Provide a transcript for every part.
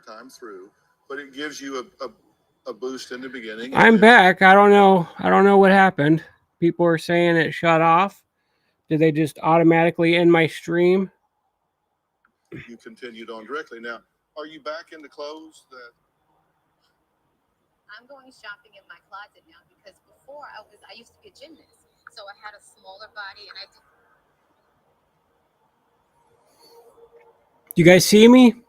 Time through, but it gives you a boost in the beginning. I'm back. I don't know what happened. People are saying it shut off. Did they just automatically end my stream? You continued on directly. Now, are you back in the clothes that? I'm going shopping in my closet now because before I used to be a gymnast, so I had a smaller body and I did. You guys see me?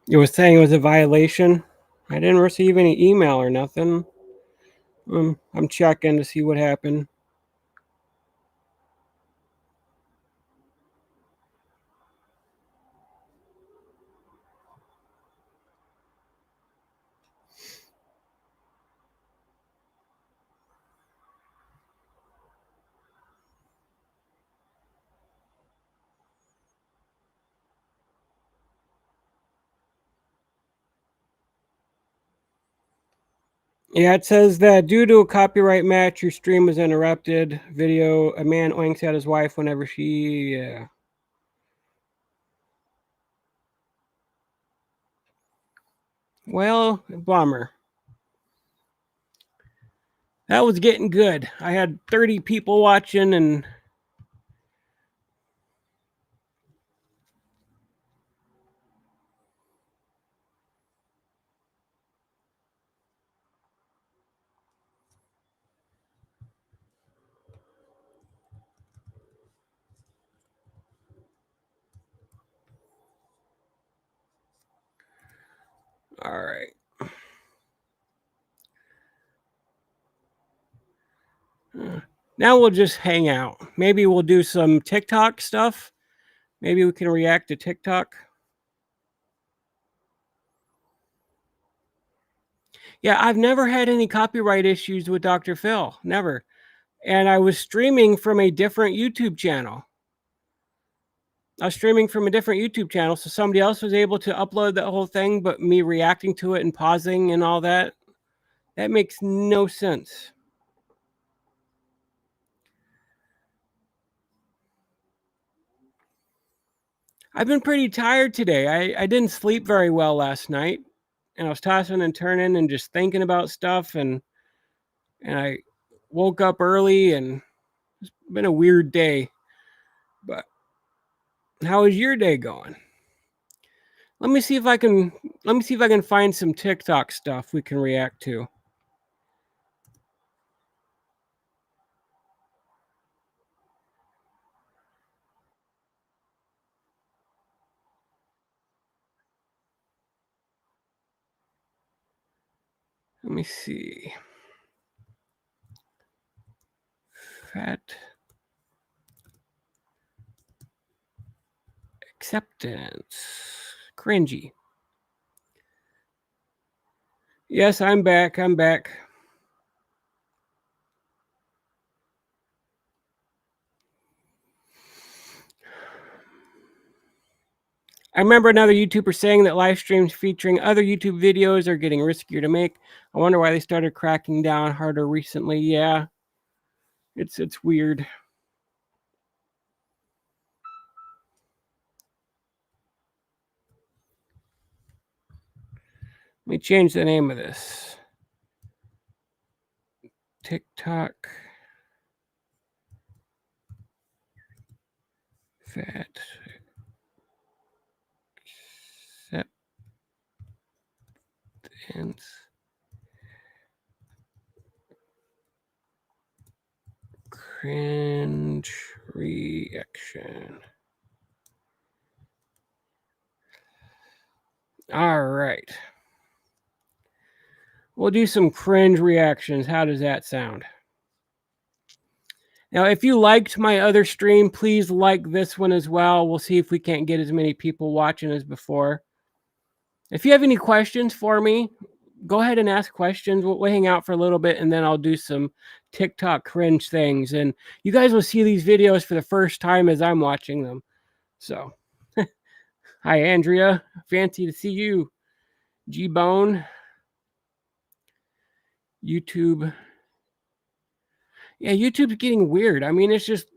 It was saying it was a violation. I didn't receive any email or nothing. I'm checking to see what happened. Yeah, it says that due to a copyright match, your stream was interrupted. Video, a man oinks at his wife whenever she... Yeah. Well, bummer. That was getting good. I had 30 people watching and... All right. Now we'll just hang out. Maybe we'll do some TikTok stuff. Maybe we can react to TikTok. Yeah, I've never had any copyright issues with Dr. Phil. Never. And I was streaming from a different YouTube channel. So somebody else was able to upload the whole thing, but me reacting to it and pausing and all that, that makes no sense. I've been pretty tired today. I didn't sleep very well last night, and I was tossing and turning and just thinking about stuff, and I woke up early, and it's been a weird day. But how is your day going? Let me see if I can find some TikTok stuff we can react to. Let me see. Fat acceptance. Cringy. Yes, I'm back. I remember another YouTuber saying that live streams featuring other YouTube videos are getting riskier to make. I wonder why they started cracking down harder recently. Yeah, it's weird. Let me change the name of this. TikTok fat acceptance cringe reaction. All right. We'll do some cringe reactions. How does that sound? Now, if you liked my other stream, please like this one as well. We'll see if we can't get as many people watching as before. If you have any questions for me, go ahead and ask questions. We'll hang out for a little bit, and then I'll do some TikTok cringe things. And you guys will see these videos for the first time as I'm watching them. So, hi, Andrea. Fancy to see you. G-Bone. YouTube. Yeah, YouTube's getting weird. I mean, it's just,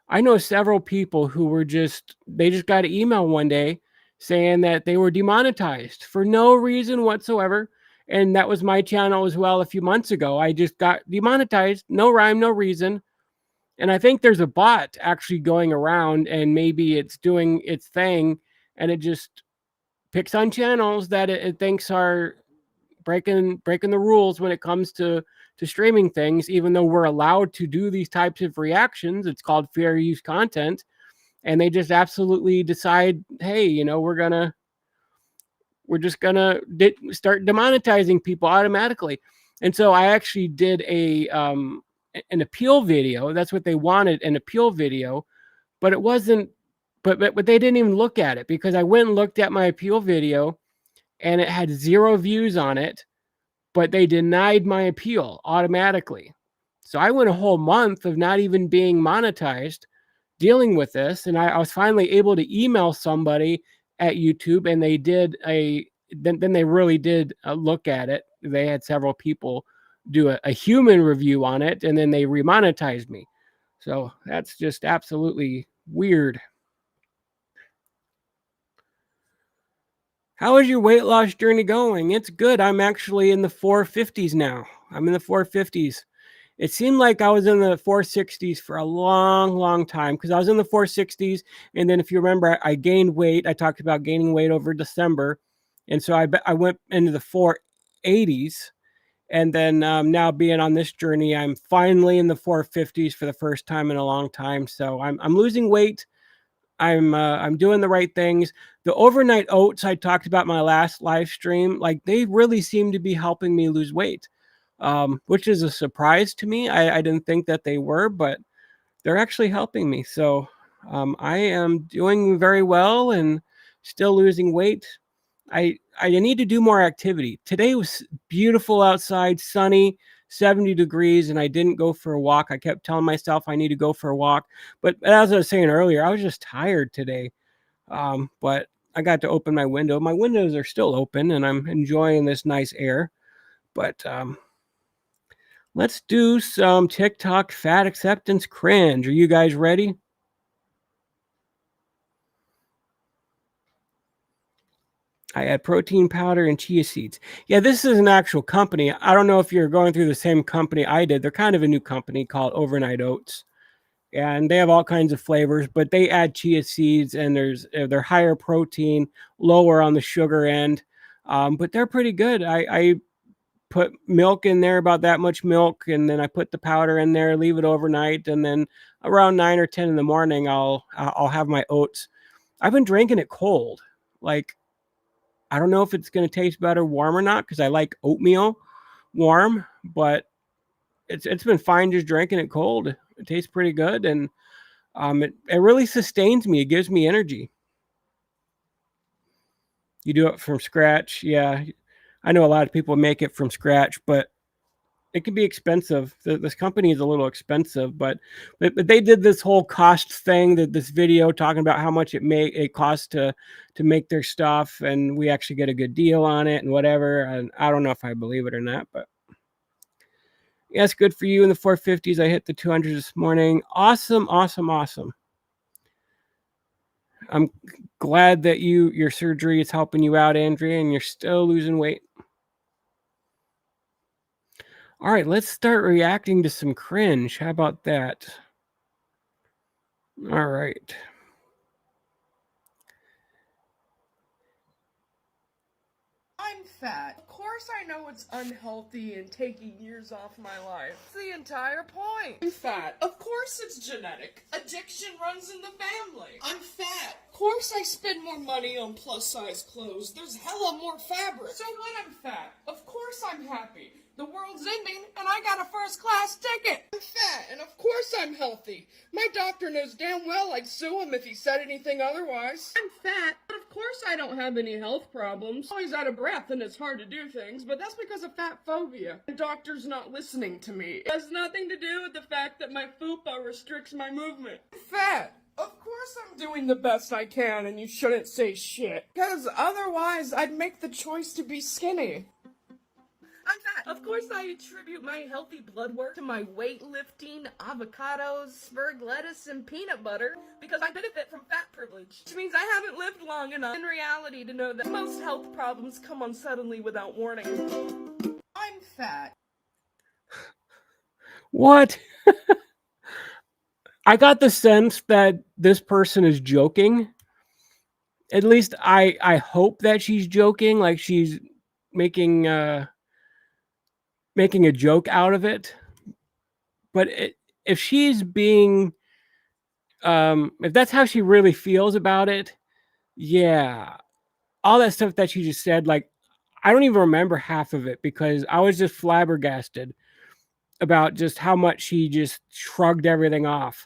I know several people who were they just got an email one day saying that they were demonetized for no reason whatsoever. And that was my channel as well a few months ago. I just got demonetized, no rhyme, no reason. And I think there's a bot actually going around, and maybe it's doing its thing, and it just picks on channels that it thinks are breaking the rules when it comes to streaming things, even though we're allowed to do these types of reactions. It's called fair use content. And they just absolutely decide, hey, you know, we're just gonna start demonetizing people automatically. And so I actually did an appeal video. That's what they wanted, an appeal video, but it wasn't. But they didn't even look at it, because I went and looked at my appeal video, and it had 0 views on it, but they denied my appeal automatically. So I went a whole month of not even being monetized dealing with this. And I was finally able to email somebody at YouTube, and they did then they really did look at it. They had several people do a human review on it, and then they remonetized me. So that's just absolutely weird. How is your weight loss journey going? It's good. I'm actually in the 450s now. I'm in the 450s. It seemed like I was in the 460s for a long, long time, because I was in the 460s. And then if you remember, I gained weight. I talked about gaining weight over December. And so I went into the 480s. And then now, being on this journey, I'm finally in the 450s for the first time in a long time. So I'm losing weight. I'm doing the right things. The overnight oats I talked about in my last live stream, like, they really seem to be helping me lose weight, which is a surprise to me. I didn't think that they were, but they're actually helping me. So I am doing very well and still losing weight. I need to do more activity. Today was beautiful outside, sunny, 70 degrees, and I didn't go for a walk. I kept telling myself I need to go for a walk. But as I was saying earlier, I was just tired today. But I got to open my window. My windows are still open, and I'm enjoying this nice air. But let's do some TikTok fat acceptance cringe. Are you guys ready? I add protein powder and chia seeds. Yeah, this is an actual company. I don't know if you're going through the same company I did. They're kind of a new company called Overnight Oats. And they have all kinds of flavors, but they add chia seeds, and they're higher protein, lower on the sugar end. But they're pretty good. I put milk in there, about that much milk, and then I put the powder in there, leave it overnight, and then around 9 or 10 in the morning, I'll have my oats. I've been drinking it cold. Like, I don't know if it's going to taste better warm or not, because I like oatmeal warm, but it's been fine just drinking it cold. It tastes pretty good, and it really sustains me. It gives me energy. You do it from scratch. Yeah, I know a lot of people make it from scratch, but it can be expensive. This company is a little expensive, but they did this whole cost thing, that this video talking about how much it costs to make their stuff, and we actually get a good deal on it and whatever. And I don't know if I believe it or not, but yeah, it's good for you in the 450s. I hit the 200s this morning. Awesome, awesome, awesome. I'm glad that your surgery is helping you out, Andrea, and you're still losing weight. All right, let's start reacting to some cringe. How about that? All right. I'm fat. Of course I know it's unhealthy and taking years off my life. It's the entire point. I'm fat. Of course it's genetic. Addiction runs in the family. I'm fat. Of course I spend more money on plus size clothes. There's hella more fabric. So when I'm fat, of course I'm happy. The world's ending, and I got a first-class ticket. I'm fat, and of course I'm healthy. My doctor knows damn well I'd sue him if he said anything otherwise. I'm fat, but of course I don't have any health problems. Always out of breath, and it's hard to do things, but that's because of fat phobia. The doctor's not listening to me. It has nothing to do with the fact that my fupa restricts my movement. I'm fat. Of course I'm doing the best I can, and you shouldn't say shit. Because otherwise, I'd make the choice to be skinny. I'm fat. Of course I attribute my healthy blood work to my weightlifting, avocados, spurg lettuce, and peanut butter because I benefit from fat privilege. Which means I haven't lived long enough in reality to know that most health problems come on suddenly without warning. I'm fat. What? I got the sense that this person is joking. At least I hope that she's joking, like she's making making a joke out of it. But if she's being if that's how she really feels about it, yeah, all that stuff that she just said, like I don't even remember half of it because I was just flabbergasted about just how much she just shrugged everything off.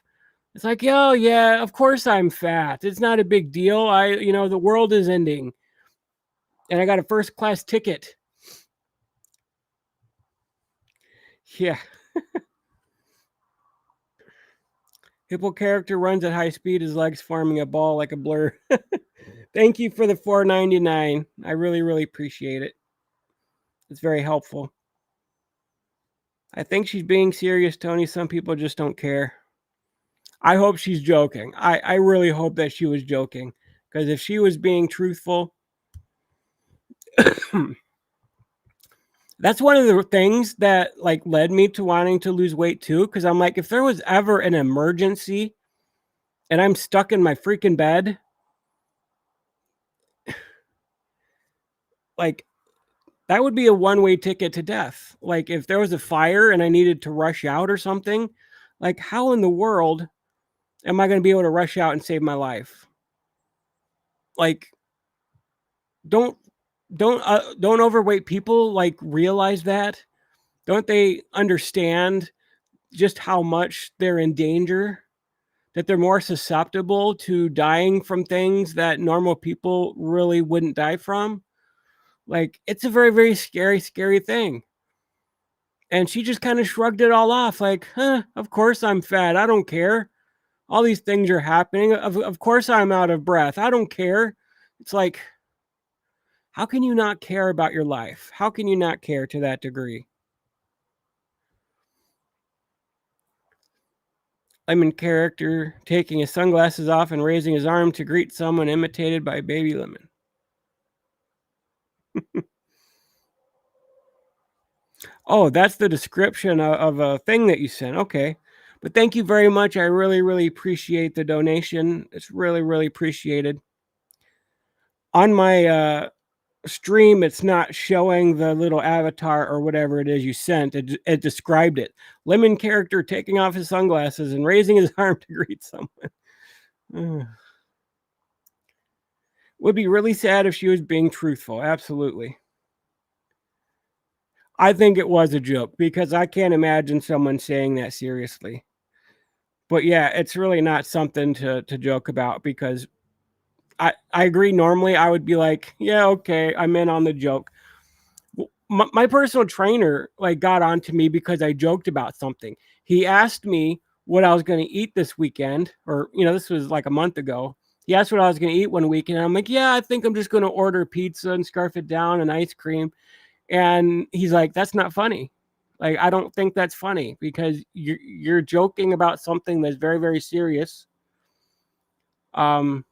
It's like, oh yeah, of course I'm fat. It's not a big deal. The world is ending, and I got a first class ticket. Yeah. Hippo character runs at high speed, his legs forming a ball like a blur. Thank you for the $4.99. I really, really appreciate it. It's very helpful. I think she's being serious, Tony. Some people just don't care. I hope she's joking. I really hope that she was joking. Because if she was being truthful, that's one of the things that like led me to wanting to lose weight too. Because I'm like, if there was ever an emergency and I'm stuck in my freaking bed, like that would be a one-way ticket to death. Like if there was a fire and I needed to rush out or something, like how in the world am I going to be able to rush out and save my life? Like don't overweight people like realize that? Don't they understand just how much they're in danger? That they're more susceptible to dying from things that normal people really wouldn't die from? Like it's a very, very scary, scary thing. And she just kind of shrugged it all off like, of course I'm fat. I don't care. All these things are happening. Of course I'm out of breath. I don't care. It's like, how can you not care about your life? How can you not care to that degree? Lemon character taking his sunglasses off and raising his arm to greet someone imitated by Baby Lemon. Oh, that's the description of a thing that you sent. Okay. But thank you very much. I really, really appreciate the donation. It's really, really appreciated. On my stream, it's not showing the little avatar or whatever it is you sent. It described it. Lemon character taking off his sunglasses and raising his arm to greet someone. Would be really sad if she was being truthful. Absolutely. I think it was a joke because I can't imagine someone saying that seriously. But yeah, it's really not something to joke about because I agree. Normally I would be like, yeah, okay, I'm in on the joke. My personal trainer like got onto me because I joked about something. He asked me what I was going to eat this weekend, or this was like a month ago. He asked what I was going to eat one weekend. I'm like, yeah, I think I'm just going to order pizza and scarf it down and ice cream. And he's like, that's not funny. Like, I don't think that's funny because you're joking about something that's very, very serious. And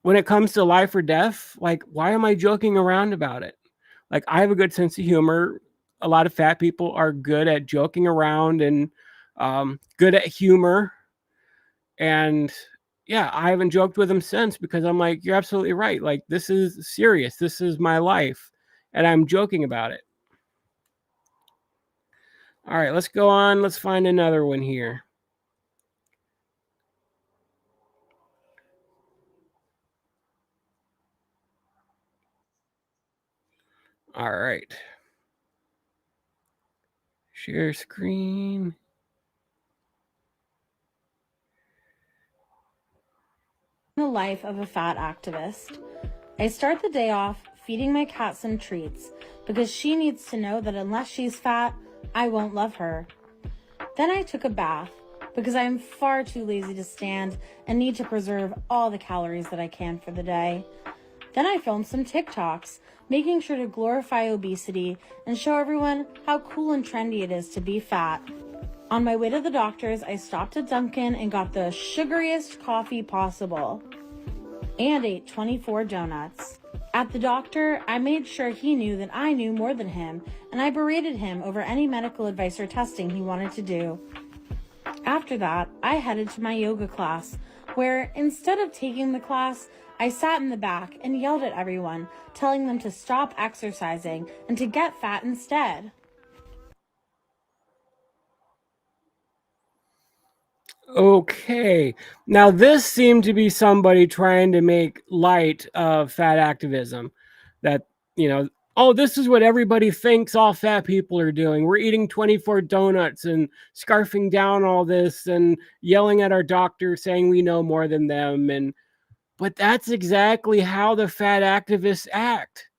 when it comes to life or death, like, why am I joking around about it? Like, I have a good sense of humor. A lot of fat people are good at joking around and good at humor. And yeah, I haven't joked with him since because I'm like, you're absolutely right. Like, this is serious. This is my life. And I'm joking about it. All right, let's go on. Let's find another one here. All right. Share screen. The life of a fat activist. I start the day off feeding my cat some treats because she needs to know that unless she's fat, I won't love her. Then I took a bath because I am far too lazy to stand and need to preserve all the calories that I can for the day. Then I filmed some TikToks, making sure to glorify obesity and show everyone how cool and trendy it is to be fat. On my way to the doctor's, I stopped at Dunkin' and got the sugariest coffee possible and ate 24 donuts. At the doctor, I made sure he knew that I knew more than him, and I berated him over any medical advice or testing he wanted to do. After that, I headed to my yoga class, where instead of taking the class, I sat in the back and yelled at everyone, telling them to stop exercising and to get fat instead. Okay. Now, this seemed to be somebody trying to make light of fat activism. That, oh, this is what everybody thinks all fat people are doing. We're eating 24 donuts and scarfing down all this and yelling at our doctor saying we know more than them. But that's exactly how the fat activists act.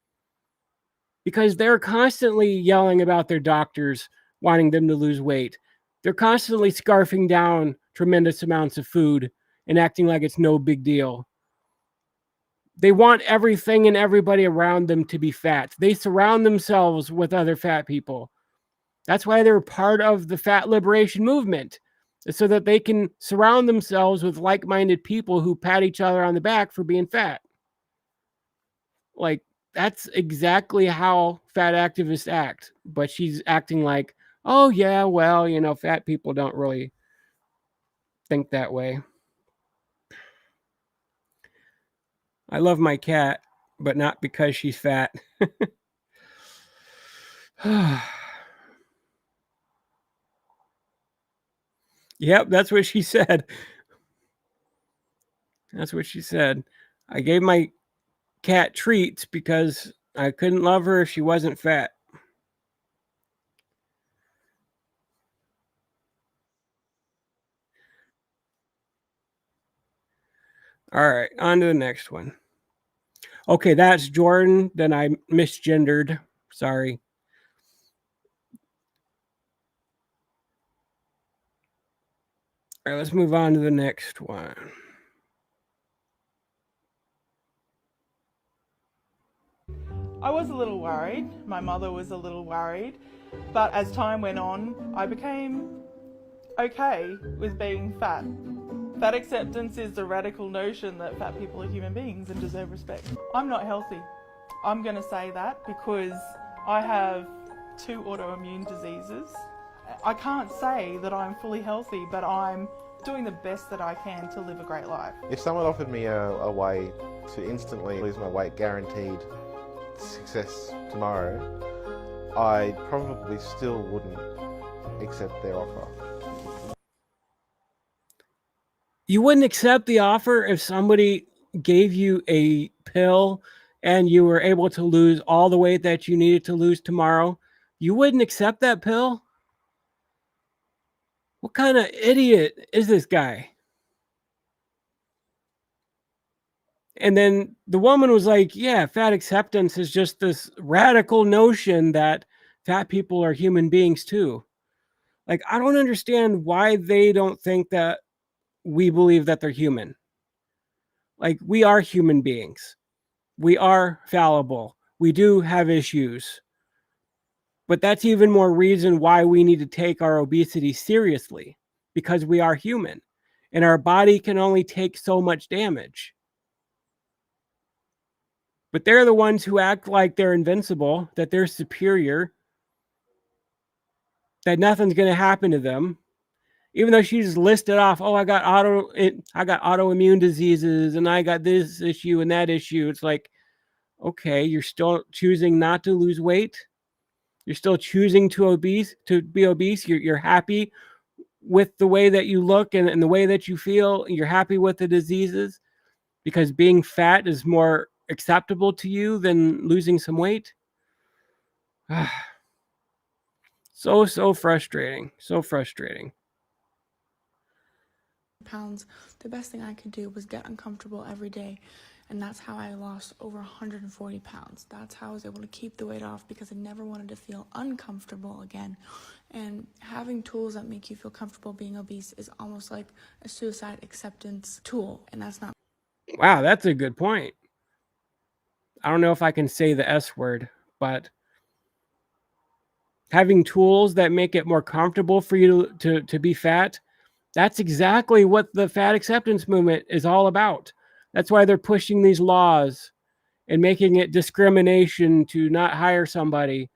Because they're constantly yelling about their doctors wanting them to lose weight. They're constantly scarfing down tremendous amounts of food and acting like it's no big deal. They want everything and everybody around them to be fat. They surround themselves with other fat people. That's why they're part of the fat liberation movement, so that they can surround themselves with like-minded people who pat each other on the back for being fat. Like, that's exactly how fat activists act. But she's acting like, oh yeah, well, fat people don't really think that way. I love my cat, but not because she's fat. Yep, that's what she said. That's what she said. I gave my cat treats because I couldn't love her if she wasn't fat. All right, on to the next one. Okay, that's Jordan. Then I misgendered. Sorry. All right, let's move on to the next one. I was a little worried. My mother was a little worried. But as time went on, I became okay with being fat. Fat acceptance is the radical notion that fat people are human beings and deserve respect. I'm not healthy. I'm going to say that because I have 2 autoimmune diseases. I can't say that I'm fully healthy, but I'm doing the best that I can to live a great life. If someone offered me a way to instantly lose my weight, guaranteed success tomorrow, I probably still wouldn't accept their offer. You wouldn't accept the offer if somebody gave you a pill and you were able to lose all the weight that you needed to lose tomorrow? You wouldn't accept that pill? What kind of idiot is this guy? And then the woman was like, yeah, fat acceptance is just this radical notion that fat people are human beings too. Like, I don't understand why they don't think that we believe that they're human. Like, we are human beings. We are fallible. We do have issues. But that's even more reason why we need to take our obesity seriously, because we are human and our body can only take so much damage. But they're the ones who act like they're invincible, that they're superior, that nothing's going to happen to them. Even though she just listed off, oh, I got autoimmune diseases and I got this issue and that issue. It's like, okay, you're still choosing not to lose weight. You're still choosing to be obese. You're happy with the way that you look and the way that you feel. You're happy with the diseases because being fat is more acceptable to you than losing some weight. So frustrating. So frustrating. Pounds, the best thing I could do was get uncomfortable every day, and that's how I lost over 140 pounds. That's how I was able to keep the weight off, because I never wanted to feel uncomfortable again. And having tools that make you feel comfortable being obese is almost like a suicide acceptance tool, and that's not. Wow, that's a good point. I don't know if I can say the S word, but having tools that make it more comfortable for you to be fat, that's exactly what the fat acceptance movement is all about. That's why they're pushing these laws and making it discrimination to not hire somebody.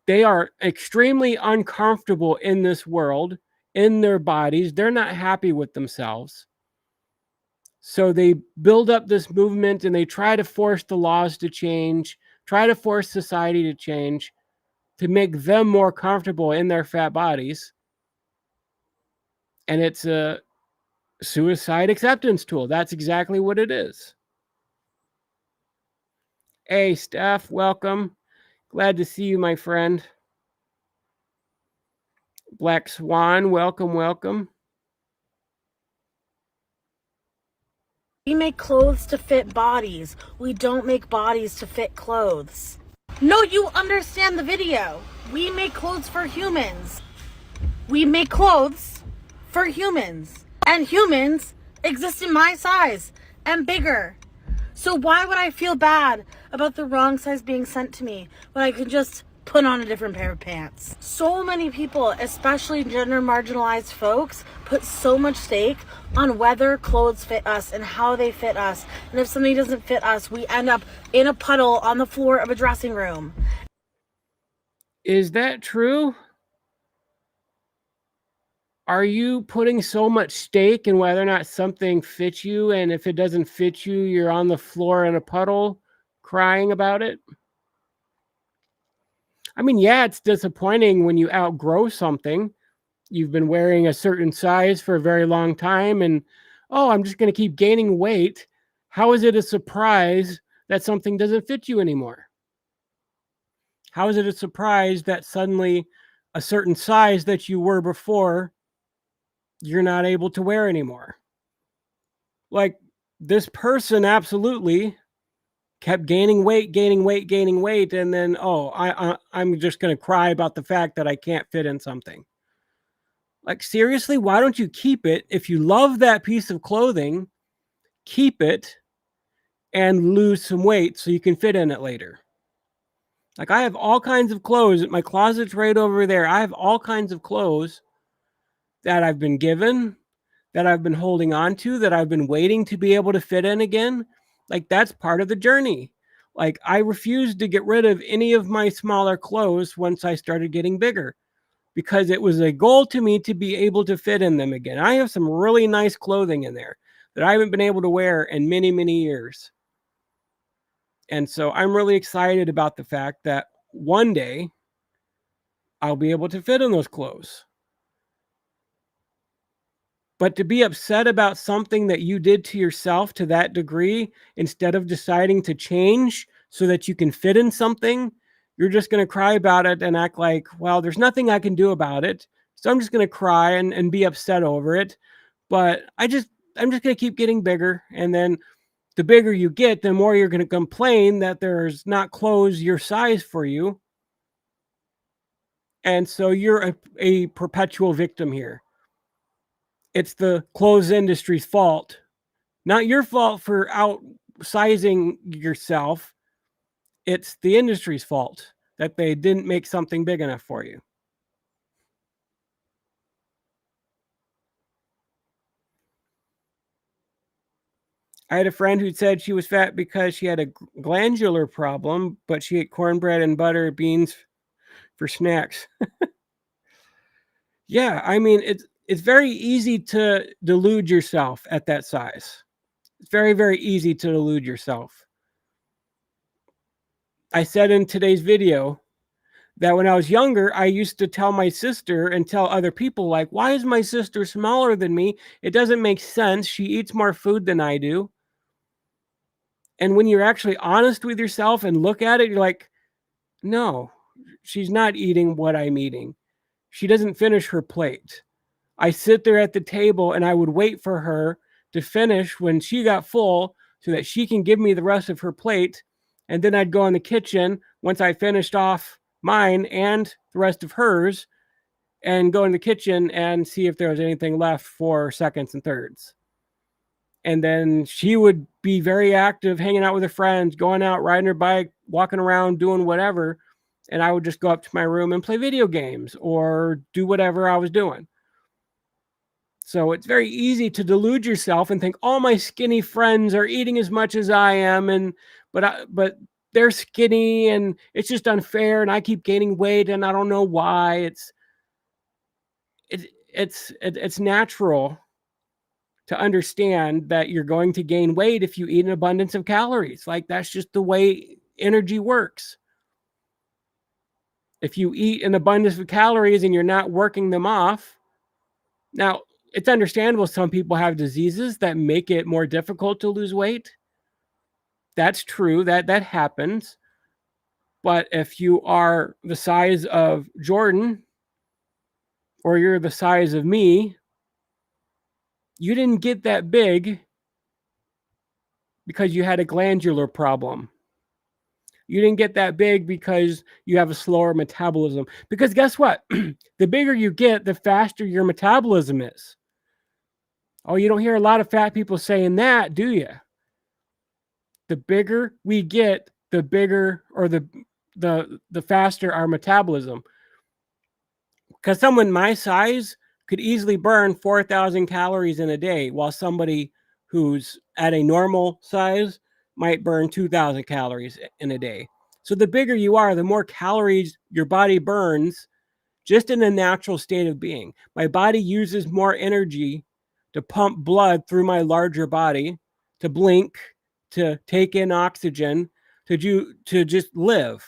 They are extremely uncomfortable in this world, in their bodies. They're not happy with themselves. So they build up this movement and they try to force the laws to change, try to force society to change, to make them more comfortable in their fat bodies. And it's a suicide acceptance tool. That's exactly what it is. Hey, Steph, welcome. Glad to see you, my friend. Black Swan, welcome, welcome. We make clothes to fit bodies. We don't make bodies to fit clothes. No, you understand the video. We make clothes for humans. We make clothes for humans. And humans exist in my size and bigger. So why would I feel bad about the wrong size being sent to me when I could just put on a different pair of pants? So many people, especially gender marginalized folks, put so much stake on whether clothes fit us and how they fit us. And if something doesn't fit us, we end up in a puddle on the floor of a dressing room. Is that true? Are you putting so much stake in whether or not something fits you, and if it doesn't fit you, you're on the floor in a puddle crying about it? I mean, yeah, it's disappointing when you outgrow something. You've been wearing a certain size for a very long time, and, oh, I'm just going to keep gaining weight. How is it a surprise that something doesn't fit you anymore? How is it a surprise that suddenly a certain size that you were before you're not able to wear anymore? Like, this person absolutely kept gaining weight, and then, oh, I'm just going to cry about the fact that I can't fit in something. Like, seriously, why don't you keep it? If you love that piece of clothing, keep it and lose some weight so you can fit in it later. Like, I have all kinds of clothes. My closet's right over there. I have all kinds of clothes that I've been given, that I've been holding on to, that I've been waiting to be able to fit in again. Like, that's part of the journey. Like, I refused to get rid of any of my smaller clothes once I started getting bigger, because it was a goal to me to be able to fit in them again. I have some really nice clothing in there that I haven't been able to wear in many, many years. And so I'm really excited about the fact that one day I'll be able to fit in those clothes. But to be upset about something that you did to yourself to that degree, instead of deciding to change so that you can fit in something, you're just going to cry about it and act like, well, there's nothing I can do about it. So I'm just going to cry and be upset over it. But I'm just going to keep getting bigger. And then the bigger you get, the more you're going to complain that there's not clothes your size for you. And so you're a perpetual victim here. It's the clothes industry's fault, not your fault for outsizing yourself. It's the industry's fault that they didn't make something big enough for you. I had a friend who said she was fat because she had a glandular problem, but she ate cornbread and butter beans for snacks. Yeah, I mean, it's very easy to delude yourself at that size. It's very, very easy to delude yourself. I said in today's video that when I was younger, I used to tell my sister and tell other people, like, why is my sister smaller than me? It doesn't make sense. She eats more food than I do. And when you're actually honest with yourself and look at it, you're like, No, she's not eating what I'm eating. She doesn't finish her plate. I sit there at the table and I would wait for her to finish when she got full so that she can give me the rest of her plate. And then I'd go in the kitchen once I finished off mine and the rest of hers and go in the kitchen and see if there was anything left for seconds and thirds. And then she would be very active, hanging out with her friends, going out, riding her bike, walking around, doing whatever. And I would just go up to my room and play video games or do whatever I was doing. So it's very easy to delude yourself and think all my skinny friends are eating as much as I am, but they're skinny and it's just unfair and I keep gaining weight and I don't know why. It's natural to understand that you're going to gain weight if you eat an abundance of calories. Like that's just the way energy works. If you eat an abundance of calories and you're not working them off, now it's understandable some people have diseases that make it more difficult to lose weight. That's true, that happens. But if you are the size of Jordan or you're the size of me, you didn't get that big because you had a glandular problem. You didn't get that big because you have a slower metabolism. Because guess what? The bigger you get, the faster your metabolism is. Oh, you don't hear a lot of fat people saying that, do you? The bigger we get, the bigger or the faster our metabolism. Because someone my size could easily burn 4,000 calories in a day, while somebody who's at a normal size might burn 2,000 calories in a day. So the bigger you are, the more calories your body burns just in a natural state of being. My body uses more energy to pump blood through my larger body, to blink, to take in oxygen, to just live.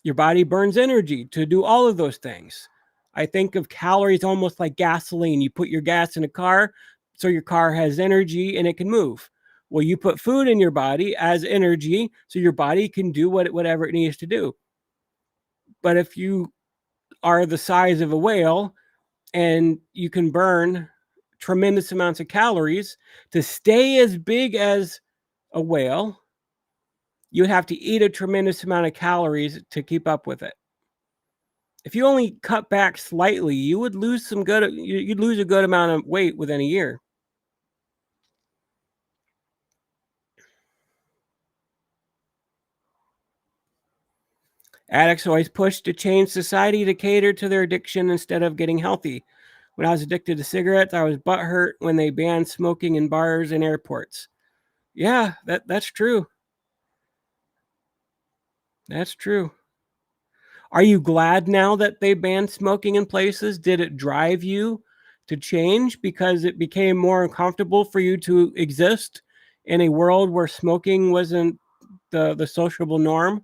Your body burns energy to do all of those things. I think of calories almost like gasoline. You put your gas in a car, so your car has energy and it can move. Well, you put food in your body as energy, so your body can do whatever it needs to do. But if you are the size of a whale and you can burn tremendous amounts of calories to stay as big as a whale, you have to eat a tremendous amount of calories to keep up with it. If you only cut back slightly, you would lose you'd lose a good amount of weight within a year. Addicts always push to change society to cater to their addiction instead of getting healthy. When I was addicted to cigarettes, I was butthurt when they banned smoking in bars and airports. Yeah, that's true. That's true. Are you glad now that they banned smoking in places? Did it drive you to change because it became more uncomfortable for you to exist in a world where smoking wasn't the sociable norm?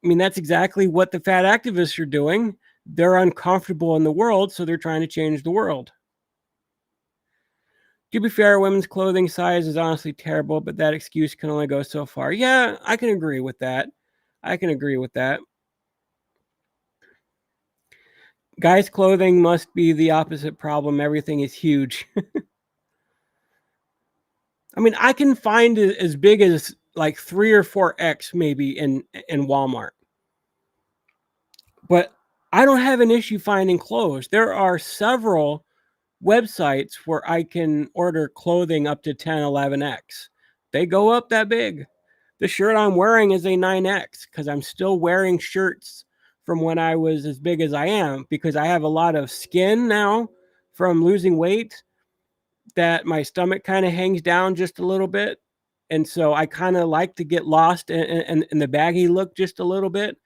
I mean, that's exactly what the fat activists are doing. They're uncomfortable in the world, so they're trying to change the world. To be fair, women's clothing size is honestly terrible, but that excuse can only go so far. Yeah, I can agree with that. Guys' clothing must be the opposite problem. Everything is huge. I mean, I can find it as big as like 3 or 4X maybe in Walmart. But I don't have an issue finding clothes. There are several websites where I can order clothing up to 10, 11X. They go up that big. The shirt I'm wearing is a 9X because I'm still wearing shirts from when I was as big as I am, because I have a lot of skin now from losing weight that my stomach kind of hangs down just a little bit. And so I kind of like to get lost in the baggy look just a little bit.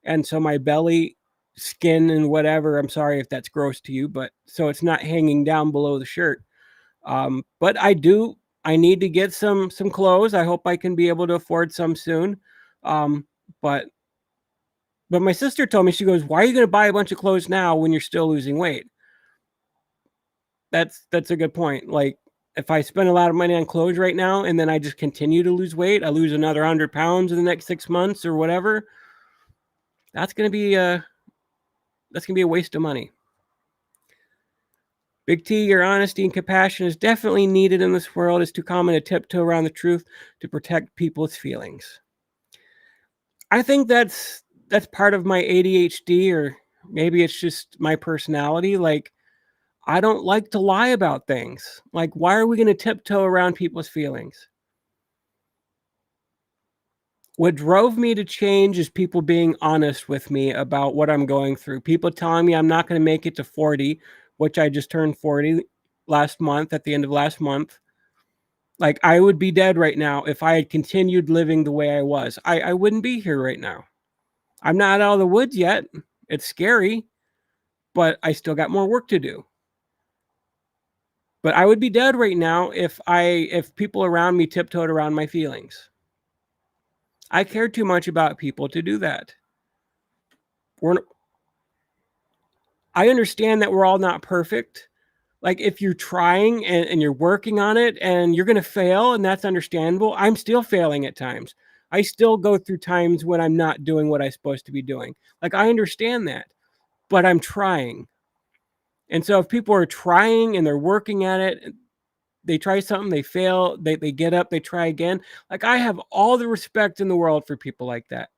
And so my belly skin and whatever, I'm sorry if that's gross to you, but so it's not hanging down below the shirt. But I need to get some clothes. I hope I can be able to afford some soon. But my sister told me, she goes, why are you going to buy a bunch of clothes now when you're still losing weight? That's a good point. Like, if I spend a lot of money on clothes right now and then I just continue to lose weight, I lose another 100 pounds in the next 6 months or whatever, that's going to be a waste of money. Big T, your honesty and compassion is definitely needed in this world. It's too common to tiptoe around the truth to protect people's feelings. I think that's part of my ADHD, or maybe it's just my personality. Like, I don't like to lie about things. Like, why are we going to tiptoe around people's feelings? What drove me to change is people being honest with me about what I'm going through. People telling me I'm not going to make it to 40, which I just turned 40 last month, at the end of last month. Like, I would be dead right now if I had continued living the way I was. I wouldn't be here right now. I'm not out of the woods yet. It's scary, but I still got more work to do. But I would be dead right now if people around me tiptoed around my feelings. I care too much about people to do that. I understand that we're all not perfect. Like, if you're trying and you're working on it and you're going to fail, and that's understandable. I'm still failing at times. I still go through times when I'm not doing what I'm supposed to be doing. Like, I understand that, but I'm trying. And so if people are trying and they're working at it, they try something, they fail, they get up, they try again. Like, I have all the respect in the world for people like that.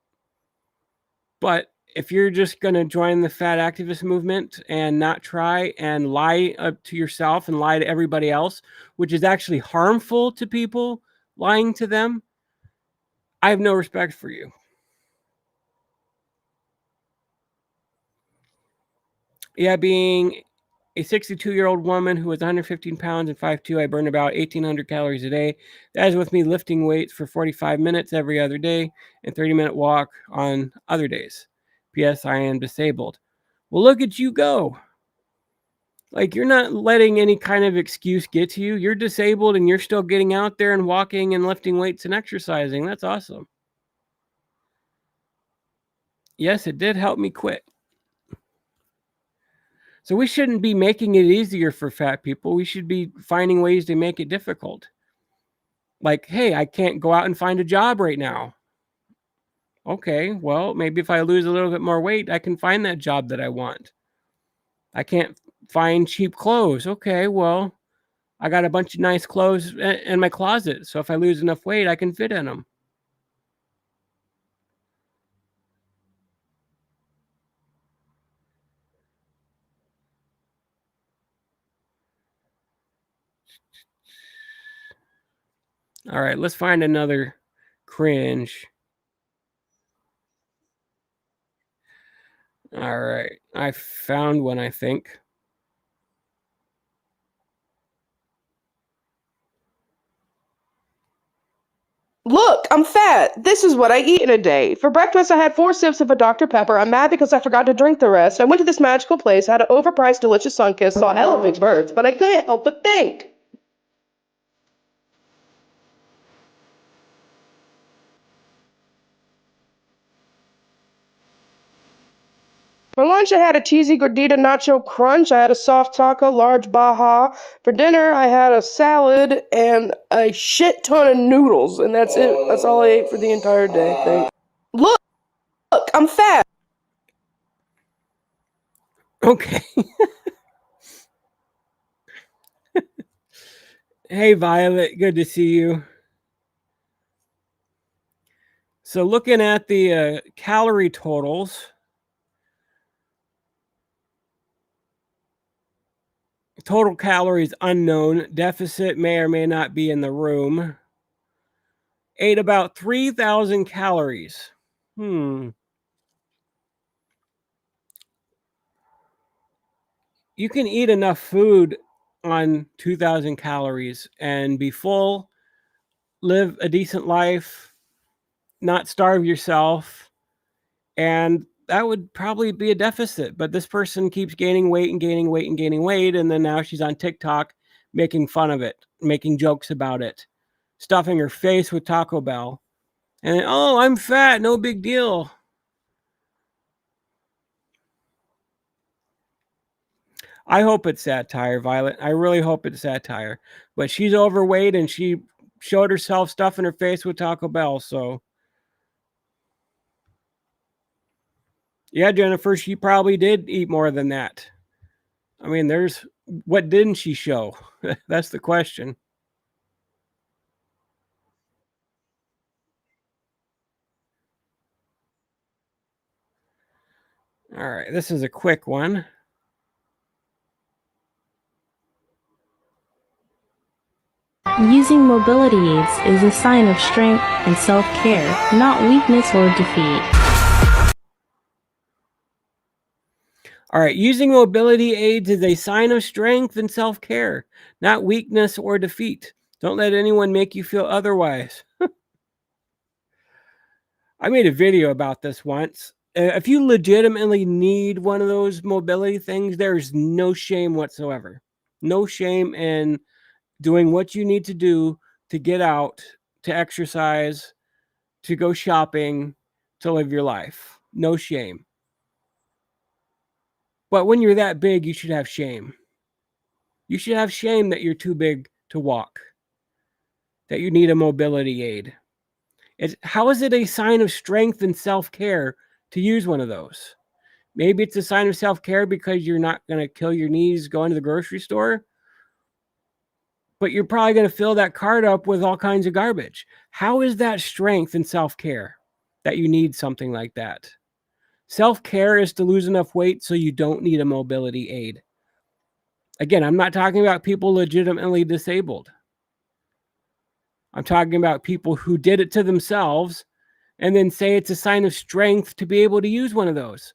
But if you're just going to join the fat activist movement and not try and lie to yourself and lie to everybody else, which is actually harmful to people, lying to them, I have no respect for you. Yeah, being a 62-year-old woman who is 115 pounds and 5'2", I burn about 1,800 calories a day. That is with me lifting weights for 45 minutes every other day and 30-minute walk on other days. P.S. I am disabled. Well, look at you go. Like, you're not letting any kind of excuse get to you. You're disabled and you're still getting out there and walking and lifting weights and exercising. That's awesome. Yes, it did help me quit. So we shouldn't be making it easier for fat people. We should be finding ways to make it difficult. Like, hey, I can't go out and find a job right now. Okay, well, maybe if I lose a little bit more weight, I can find that job that I want. I can't find cheap clothes. Okay, well, I got a bunch of nice clothes in my closet. So if I lose enough weight, I can fit in them. All right, let's find another cringe. All right, I found one, I think. Look, I'm fat. This is what I eat in a day. For breakfast, I had 4 sips of a Dr. Pepper. I'm mad because I forgot to drink the rest. I went to this magical place, had an overpriced delicious sunkiss, saw hella big birds, but I couldn't help but think. For lunch, I had a cheesy gordita nacho crunch. I had a soft taco, large baja. For dinner, I had a salad and a shit ton of noodles, and that's it. That's all I ate for the entire day. Thanks. Look, I'm fat. Okay. Hey, Violet, good to see you. So looking at the calorie totals, total calories unknown, deficit may or may not be in the room. Ate about 3,000 calories. You can eat enough food on 2,000 calories and be full, live a decent life, not starve yourself, and that would probably be a deficit. But this person keeps gaining weight and gaining weight and gaining weight, and then now she's on TikTok making fun of it, making jokes about it, stuffing her face with Taco Bell, and oh, I'm fat, no big deal. I hope it's satire, Violet. I really hope it's satire. But she's overweight and she showed herself stuffing her face with Taco Bell, so Yeah, Jennifer, she probably did eat more than that. I mean, what didn't she show? That's the question. All right, this is a quick one. Using mobility aids is a sign of strength and self-care, not weakness or defeat. All right, using mobility aids is a sign of strength and self-care, not weakness or defeat. Don't let anyone make you feel otherwise. I made a video about this once. If you legitimately need one of those mobility things, there's no shame whatsoever. No shame in doing what you need to do to get out, to exercise, to go shopping, to live your life. No shame. But when you're that big, you should have shame. You should have shame that you're too big to walk, that you need a mobility aid. How is it a sign of strength and self-care to use one of those? Maybe it's a sign of self-care because you're not going to kill your knees going to the grocery store, but you're probably going to fill that cart up with all kinds of garbage. How is that strength and self-care that you need something like that? Self-care is to lose enough weight so you don't need a mobility aid. Again, I'm not talking about people legitimately disabled. I'm talking about people who did it to themselves and then say it's a sign of strength to be able to use one of those.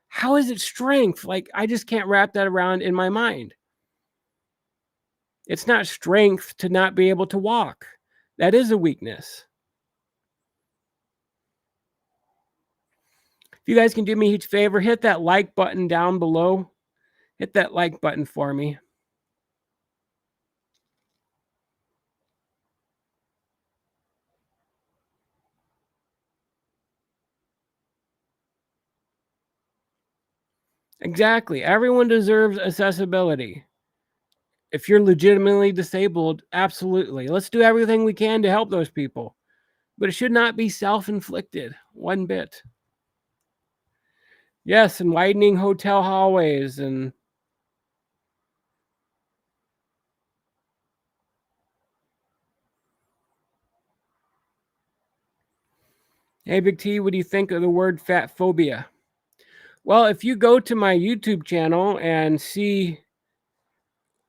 How is it strength? Like, I just can't wrap that around in my mind. It's not strength to not be able to walk. That is a weakness. If you guys can do me a huge favor, hit that like button down below. Hit that like button for me. Exactly. Everyone deserves accessibility. If you're legitimately disabled, absolutely. Let's do everything we can to help those people. But it should not be self-inflicted, one bit. Yes, and widening hotel hallways and hey, Big T, what do you think of the word fat phobia? Well, if you go to my YouTube channel and see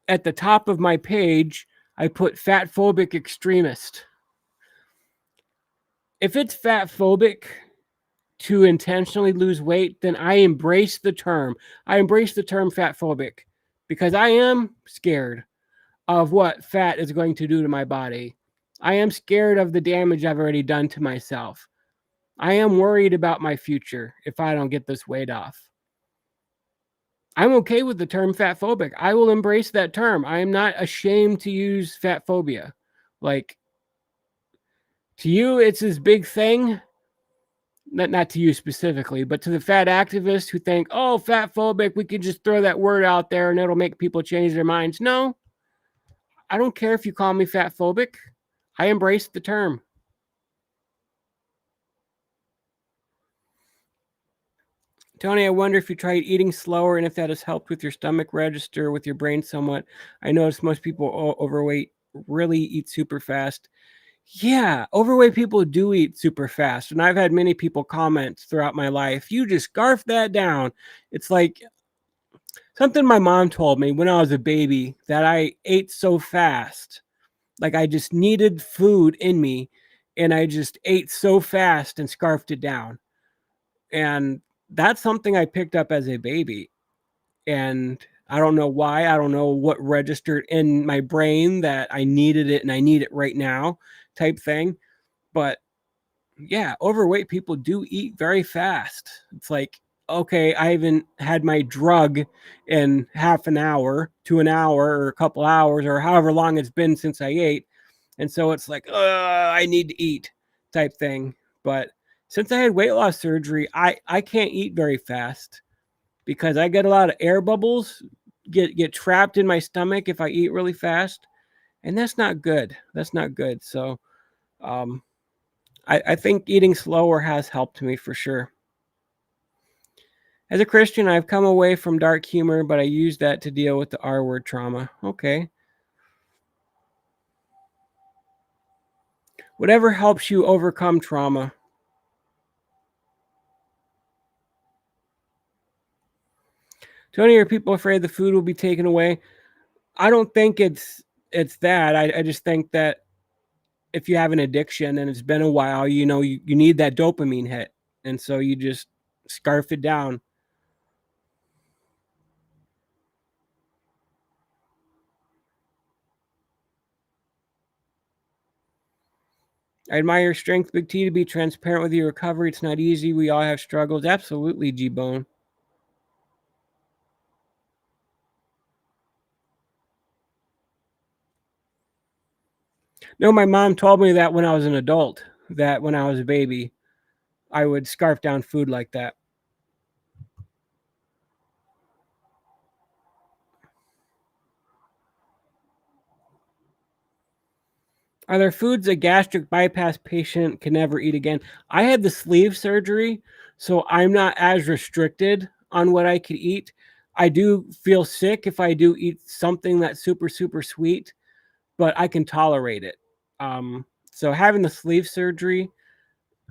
at the top of my page, I put fat phobic extremist. If it's fat phobic to intentionally lose weight, then I embrace the term. I embrace the term fat phobic because I am scared of what fat is going to do to my body. I am scared of the damage I've already done to myself. I am worried about my future if I don't get this weight off. I'm okay with the term fat phobic. I will embrace that term. I am not ashamed to use fat phobia. Like, to you, it's this big thing. Not to you specifically, but to the fat activists who think, oh, fat phobic, we can just throw that word out there and it'll make people change their minds. No, I don't care if you call me fat phobic. I embrace the term. Tony, I wonder if you tried eating slower and if that has helped with your stomach register, with your brain somewhat. I notice most people overweight really eat super fast. Yeah, overweight people do eat super fast. And I've had many people comment throughout my life, you just scarf that down. It's like something my mom told me when I was a baby, that I ate so fast. Like I just needed food in me and I just ate so fast and scarfed it down. And that's something I picked up as a baby. And I don't know why. I don't know what registered in my brain that I needed it and I need it right now type thing. But yeah, overweight people do eat very fast. It's like, okay, I haven't had my drug in half an hour to an hour or a couple hours or however long it's been since I ate. And so it's like, I need to eat type thing. But since I had weight loss surgery, I can't eat very fast because I get a lot of air bubbles get trapped in my stomach if I eat really fast. And that's not good. That's not good. So I think eating slower has helped me for sure. As a Christian, I've come away from dark humor, but I use that to deal with the R-word trauma. Okay. Whatever helps you overcome trauma. Tony, are people afraid the food will be taken away? I don't think it's that. I just think that if you have an addiction and it's been a while, you know, you need that dopamine hit. And so you just scarf it down. I admire your strength, Big T, to be transparent with your recovery. It's not easy. We all have struggles. Absolutely, G-Bone. No, my mom told me that when I was an adult, that when I was a baby, I would scarf down food like that. Are there foods a gastric bypass patient can never eat again? I had the sleeve surgery, so I'm not as restricted on what I could eat. I do feel sick if I do eat something that's super, super sweet, but I can tolerate it. So having the sleeve surgery,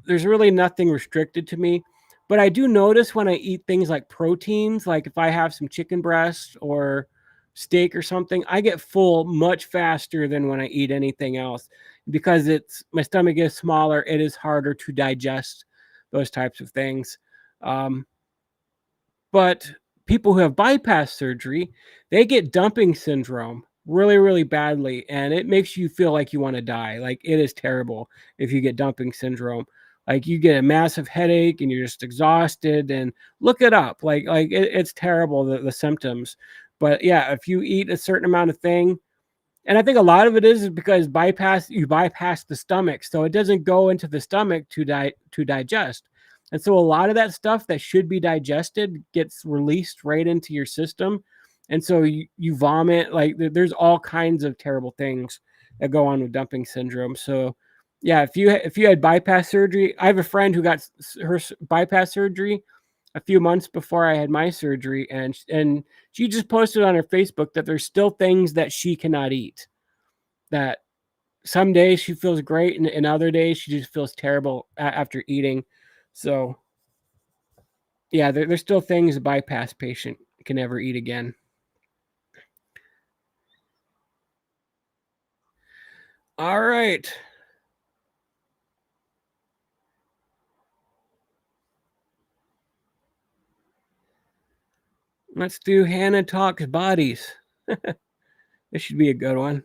there's really nothing restricted to me. But I do notice when I eat things like proteins, like if I have some chicken breast or steak or something, I get full much faster than when I eat anything else because my stomach is smaller. It is harder to digest those types of things. But people who have bypass surgery, they get dumping syndrome really, really badly. And it makes you feel like you want to die. Like it is terrible if you get dumping syndrome. Like you get a massive headache and you're just exhausted, and look it up. It's terrible, the symptoms. But yeah, if you eat a certain amount of thing, and I think a lot of it is because you bypass the stomach. So it doesn't go into the stomach to digest. And so a lot of that stuff that should be digested gets released right into your system. And so you vomit. Like there's all kinds of terrible things that go on with dumping syndrome. So yeah, if you had bypass surgery, I have a friend who got her bypass surgery a few months before I had my surgery, and she just posted on her Facebook that there's still things that she cannot eat. That some days she feels great, and other days she just feels terrible after eating. So yeah, there's still things a bypass patient can never eat again. All right. Let's do Hannah Talks Bodies. This should be a good one.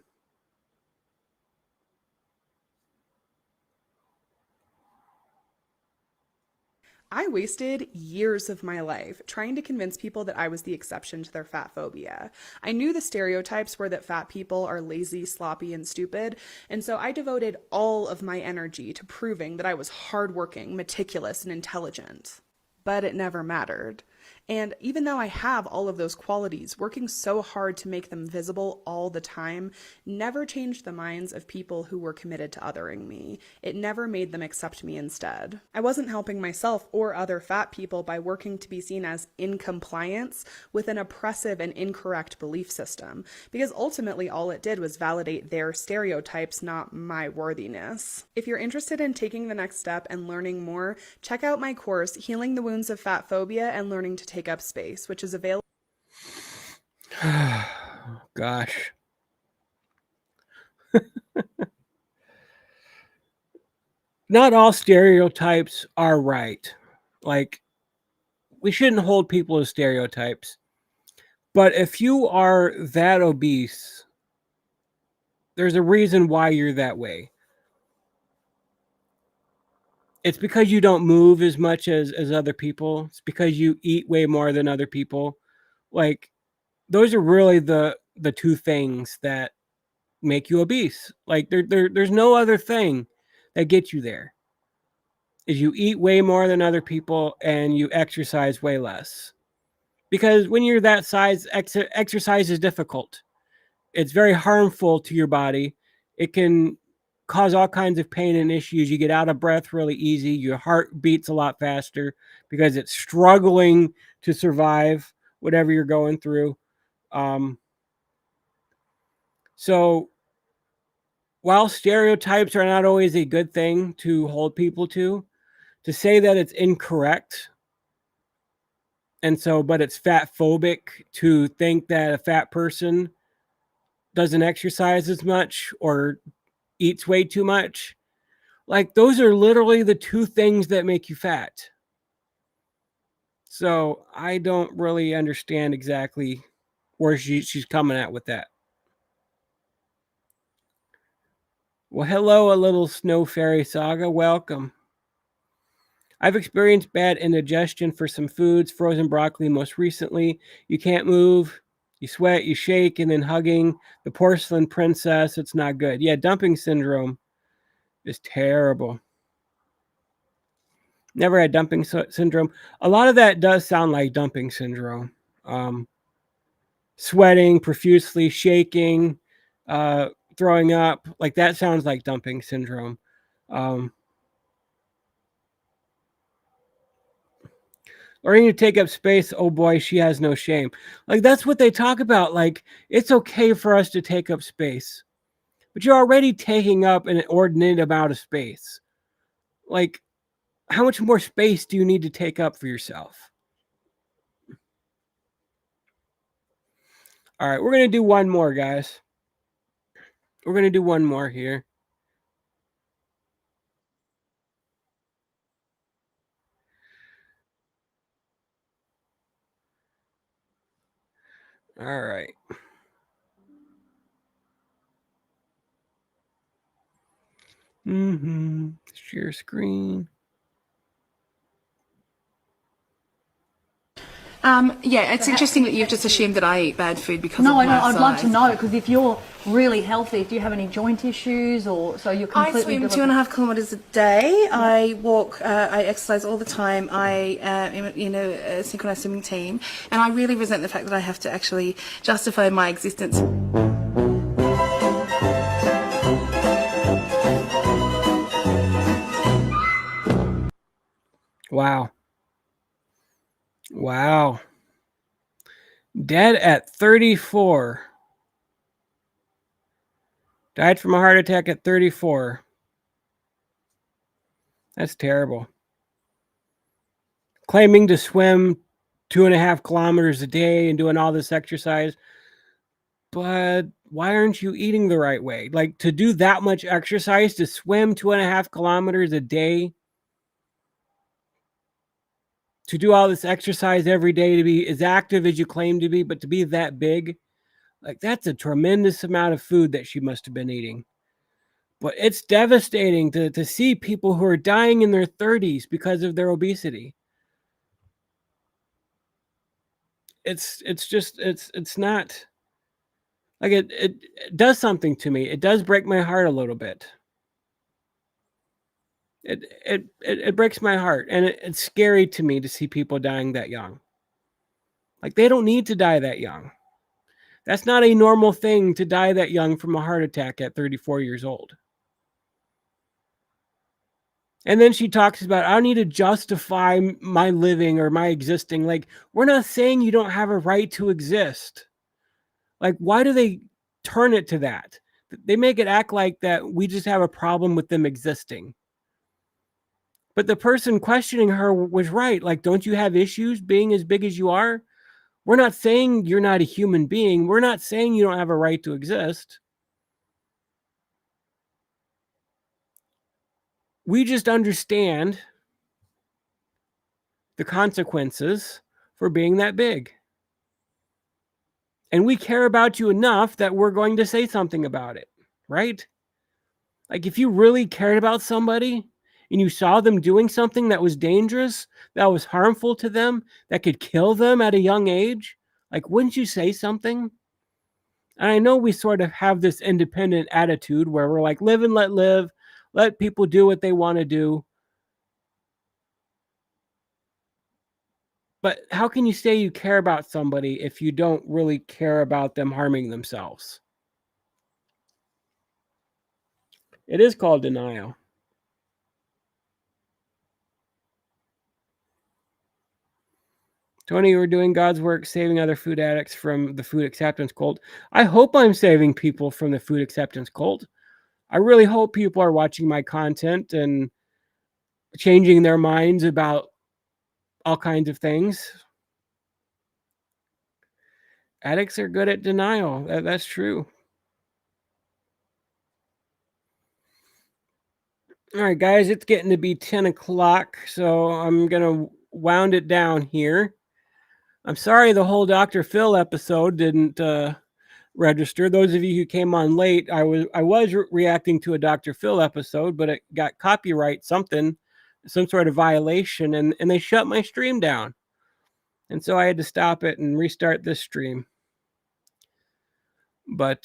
I wasted years of my life trying to convince people that I was the exception to their fat phobia. I knew the stereotypes were that fat people are lazy, sloppy, and stupid, and so I devoted all of my energy to proving that I was hardworking, meticulous, and intelligent. But it never mattered. And even though I have all of those qualities, working so hard to make them visible all the time never changed the minds of people who were committed to othering me. It never made them accept me instead. I wasn't helping myself or other fat people by working to be seen as in compliance with an oppressive and incorrect belief system, because ultimately all it did was validate their stereotypes, not my worthiness. If you're interested in taking the next step and learning more, check out my course, Healing the Wounds of Fat Phobia and Learning to Take Up Space, which is available. Gosh. Not all stereotypes are right. Like, we shouldn't hold people as stereotypes. But if you are that obese, there's a reason why you're that way. It's because you don't move as much as other people. It's because you eat way more than other people. Like, those are really the two things that make you obese. Like, there's no other thing that gets you there. Is you eat way more than other people and you exercise way less. Because when you're that size, exercise is difficult. It's very harmful to your body. It can cause all kinds of pain and issues. You get out of breath really easy. Your heart beats a lot faster because it's struggling to survive whatever you're going through. So while stereotypes are not always a good thing to hold people to say that it's incorrect, and so, but it's fat phobic to think that a fat person doesn't exercise as much or eats way too much. Like, those are literally the two things that make you fat. So I don't really understand exactly where she's coming at with that. Well, hello, a little snow fairy saga. Welcome. I've experienced bad indigestion for some foods, frozen broccoli most recently. You can't move, you sweat, you shake, and then hugging the porcelain princess. It's not good. Yeah, dumping syndrome is terrible. Never had dumping syndrome. A lot of that does sound like dumping syndrome. Sweating profusely, shaking, throwing up. Like, that sounds like dumping syndrome. Learning to take up space, oh boy, she has no shame. Like, that's what they talk about. Like, it's okay for us to take up space, but you're already taking up an inordinate amount of space. Like, how much more space do you need to take up for yourself? All right, we're going to do one more, guys. We're going to do one more here. All right. Share screen. Yeah, it's interesting that you've just assumed that I eat bad food because No, of my I'd love to size. know, because if you're really healthy, do you have any joint issues, or so you're completely... I swim 2.5 kilometres a day. Yeah. I walk, I exercise all the time. I am in a synchronized swimming team, and I really resent the fact that I have to actually justify my existence. Wow. Wow. Dead at 34. Died from a heart attack at 34. That's terrible. Claiming to swim 2.5 kilometers a day and doing all this exercise. But why aren't you eating the right way? Like, to do that much exercise, to swim 2.5 kilometers a day, to do all this exercise every day, to be as active as you claim to be, but to be that big, like, that's a tremendous amount of food that she must have been eating. But it's devastating to see people who are dying in their 30s because of their obesity. It's not like it does something to me. It does break my heart a little bit. It breaks my heart, and it's scary to me to see people dying that young. Like, they don't need to die that young. That's not a normal thing, to die that young from a heart attack at 34 years old. And then she talks about, I don't need to justify my living or my existing. Like, we're not saying you don't have a right to exist. Like, why do they turn it to that? They make it act like that we just have a problem with them existing. But the person questioning her was right. Like, don't you have issues being as big as you are? We're not saying you're not a human being. We're not saying you don't have a right to exist. We just understand the consequences for being that big. And we care about you enough that we're going to say something about it, right? Like, if you really cared about somebody and you saw them doing something that was dangerous, that was harmful to them, that could kill them at a young age, like, wouldn't you say something? And I know we sort of have this independent attitude where we're like, live and let live, let people do what they want to do. But how can you say you care about somebody if you don't really care about them harming themselves? It is called denial. Tony, you're doing God's work, saving other food addicts from the food acceptance cult. I hope I'm saving people from the food acceptance cult. I really hope people are watching my content and changing their minds about all kinds of things. Addicts are good at denial. That's true. All right, guys, it's getting to be 10 o'clock, so I'm going to wound it down here. I'm sorry the whole Dr. Phil episode didn't register. Those of you who came on late, I was reacting to a Dr. Phil episode, but it got copyright something, some sort of violation, and they shut my stream down. And so I had to stop it and restart this stream. But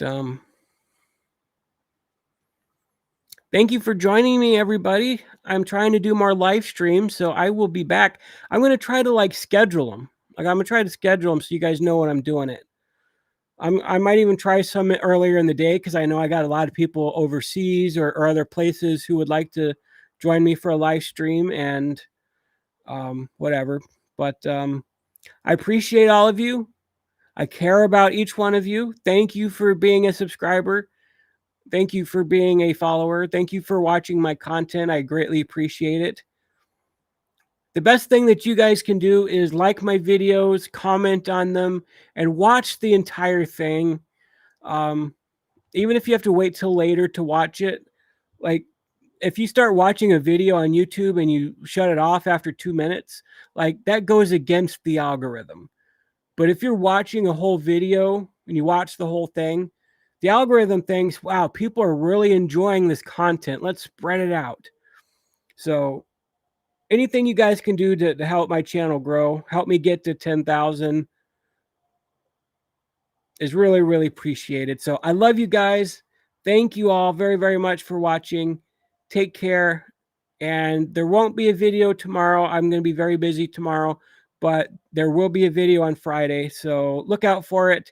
thank you for joining me, everybody. I'm trying to do more live streams, so I will be back. I'm going to try to schedule them. I'm going to try to schedule them so you guys know when I'm doing it. I might even try some earlier in the day because I know I got a lot of people overseas or other places who would like to join me for a live stream and whatever. But I appreciate all of you. I care about each one of you. Thank you for being a subscriber. Thank you for being a follower. Thank you for watching my content. I greatly appreciate it. The best thing that you guys can do is like my videos, comment on them, and watch the entire thing. Even if you have to wait till later to watch it, if you start watching a video on YouTube and you shut it off after 2 minutes, that goes against the algorithm. But if you're watching a whole video and you watch the whole thing, the algorithm thinks, wow, people are really enjoying this content. Let's spread it out. So anything you guys can do to help my channel grow, help me get to 10,000 is really, really appreciated. So I love you guys. Thank you all very, very much for watching. Take care. And there won't be a video tomorrow. I'm going to be very busy tomorrow, but there will be a video on Friday. So look out for it.